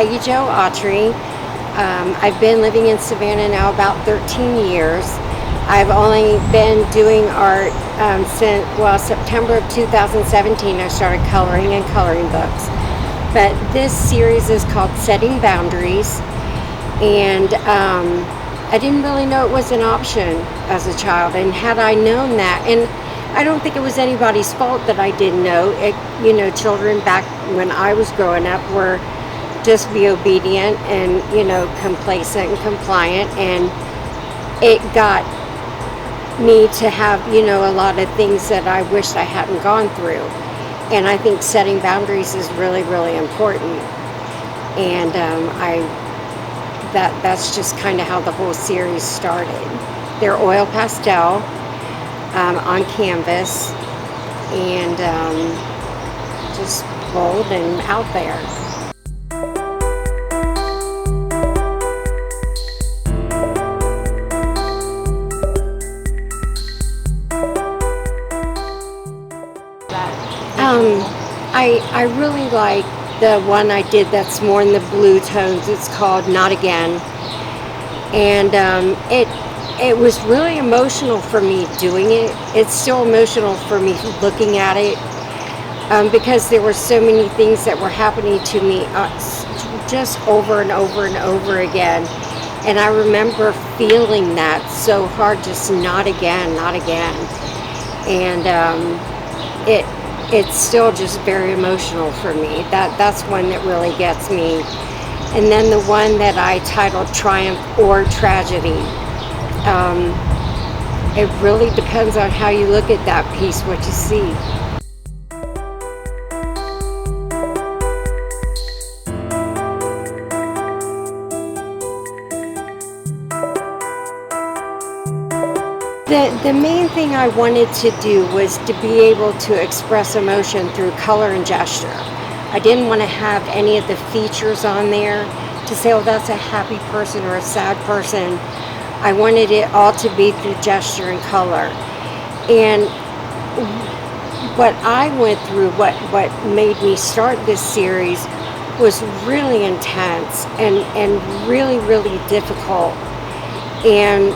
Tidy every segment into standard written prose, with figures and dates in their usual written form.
Peggy Aughtry. I've been living in Savannah now about 13 years. I've only been doing art since, well, September of 2017 I started coloring in coloring books. But this series is called Setting Boundaries, and I didn't really know it was an option as a child, and had I known that, and I don't think it was anybody's fault that I didn't know it. You know, children back when I was growing up were just be obedient and, you know, complacent and compliant, and it got me to have, you know, a lot of things that I wished I hadn't gone through. And I think setting boundaries is really, really important. And that's just kind of how the whole series started. They're oil pastel on canvas, and just bold and out there. I really like the one I did that's more in the blue tones. It's called Not Again, and it was really emotional for me doing it. It's still emotional for me looking at it, because there were so many things that were happening to me just over and over and over again, and I remember feeling that so hard, just not again, not again. And it's still just very emotional for me. That's one that really gets me. And then the one that I titled Triumph or Tragedy. It really depends on how you look at that piece, what you see. The main thing I wanted to do was to be able to express emotion through color and gesture. I didn't want to have any of the features on there to say, oh, that's a happy person or a sad person. I wanted it all to be through gesture and color. And what I went through, what made me start this series, was really intense and really, really difficult. And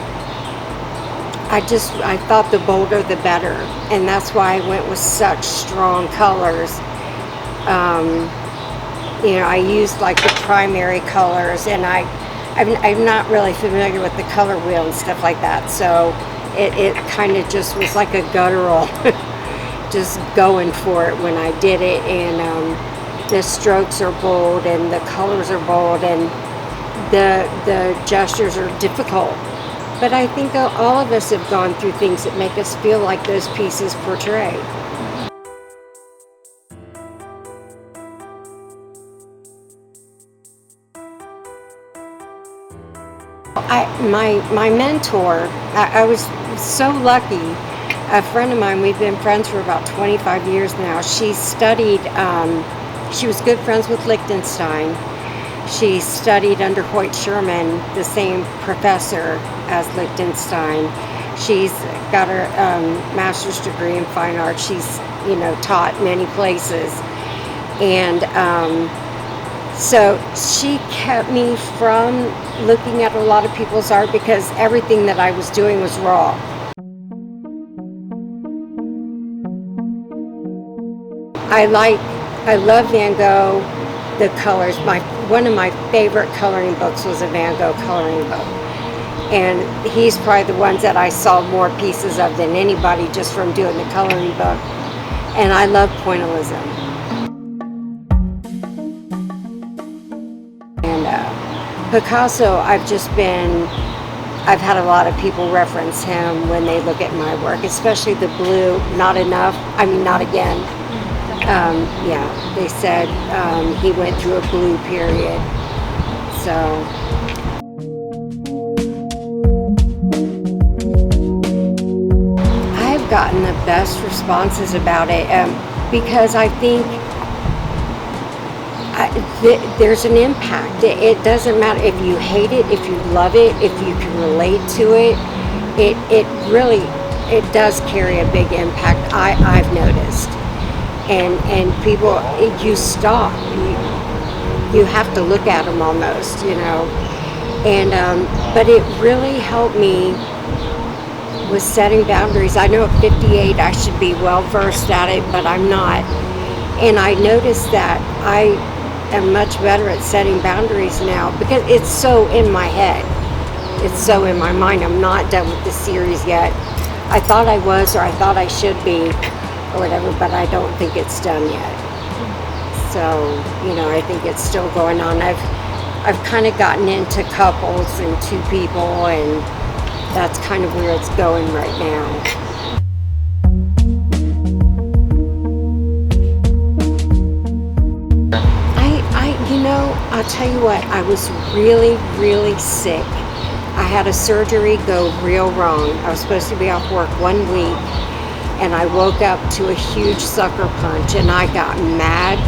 I thought the bolder the better, and that's why I went with such strong colors. You know, I used like the primary colors, and I'm not really familiar with the color wheel and stuff like that, so it kind of just was like a guttural, just going for it when I did it. And the strokes are bold, and the colors are bold, and the gestures are difficult. But I think all of us have gone through things that make us feel like those pieces portray. My mentor, I was so lucky. A friend of mine, we've been friends for about 25 years now. She studied, she was good friends with Lichtenstein. She studied under Hoyt Sherman, the same professor as Lichtenstein. She's got her master's degree in fine art. She's, you know, taught many places. And so she kept me from looking at a lot of people's art, because everything that I was doing was raw. I love Van Gogh, the colors. One of my favorite coloring books was a Van Gogh coloring book. And he's probably the ones that I saw more pieces of than anybody, just from doing the coloring book. And I love pointillism. And Picasso, I've had a lot of people reference him when they look at my work, especially the blue, Not Again. Yeah, they said he went through a blue period. So I've gotten the best responses about it, because I think there's an impact. It doesn't matter if you hate it, if you love it, if you can relate to it. It really does carry a big impact. I've noticed. And people, you stop. you have to look at them almost, you know. And but it really helped me with setting boundaries. I know at 58 I should be well versed at it, but I'm not. And I noticed that I am much better at setting boundaries now because it's so in my head. It's so in my mind. I'm not done with the series yet. I thought I was, or I thought I should be, or whatever, but I don't think it's done yet. So, you know, I think it's still going on. I've kind of gotten into couples and two people, and that's kind of where it's going right now. You know, I'll tell you what, I was really, really sick. I had a surgery go real wrong. I was supposed to be off work 1 week, and I woke up to a huge sucker punch, and I got mad,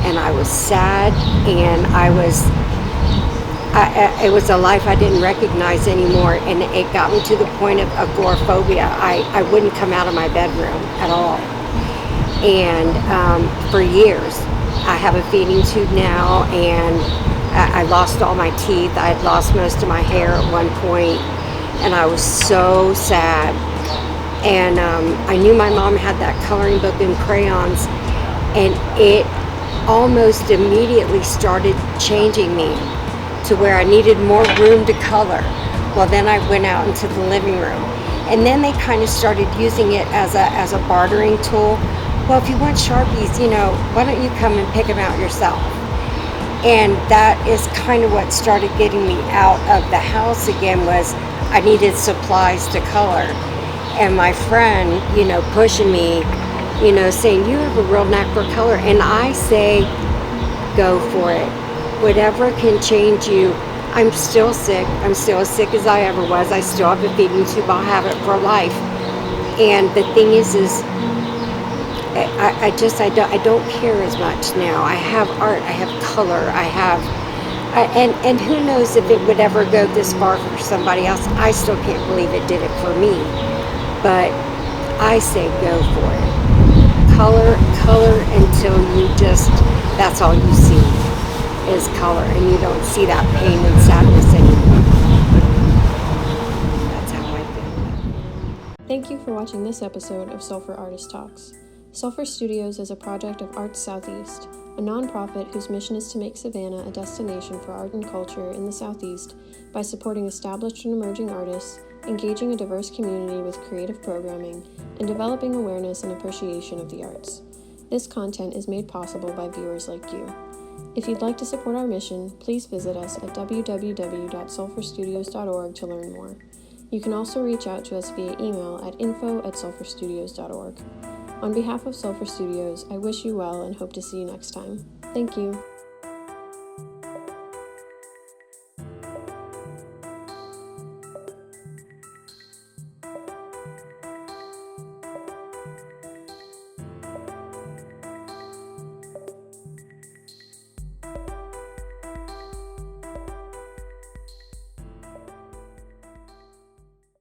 and I was sad, and it was a life I didn't recognize anymore, and it got me to the point of agoraphobia. I wouldn't come out of my bedroom at all. And for years, I have a feeding tube now, and I lost all my teeth. I had lost most of my hair at one point, and I was so sad. And I knew my mom had that coloring book and crayons, and it almost immediately started changing me to where I needed more room to color. Well, then I went out into the living room, and then they kind of started using it as a bartering tool. Well, if you want Sharpies, you know, why don't you come and pick them out yourself? And that is kind of what started getting me out of the house again, was I needed supplies to color. And my friend, you know, pushing me, you know, saying, you have a real knack for color. And I say, go for it. Whatever can change you. I'm still sick. I'm still as sick as I ever was. I still have a feeding tube. I'll have it for life. And the thing is I don't care as much now. I have art, I have color, and who knows if it would ever go this far for somebody else. I still can't believe it did it for me. But I say go for it. Color until you that's all you see is color, and you don't see that pain and sadness anymore. That's how I feel. Thank you for watching this episode of Sulfur Artist Talks. Sulfur Studios is a project of Arts Southeast, a nonprofit whose mission is to make Savannah a destination for art and culture in the Southeast by supporting established and emerging artists, engaging a diverse community with creative programming, and developing awareness and appreciation of the arts. This content is made possible by viewers like you. If you'd like to support our mission, please visit us at www.sulfurstudios.org to learn more. You can also reach out to us via email at info@sulfurstudios.org. On behalf of Sulfur Studios, I wish you well and hope to see you next time. Thank you.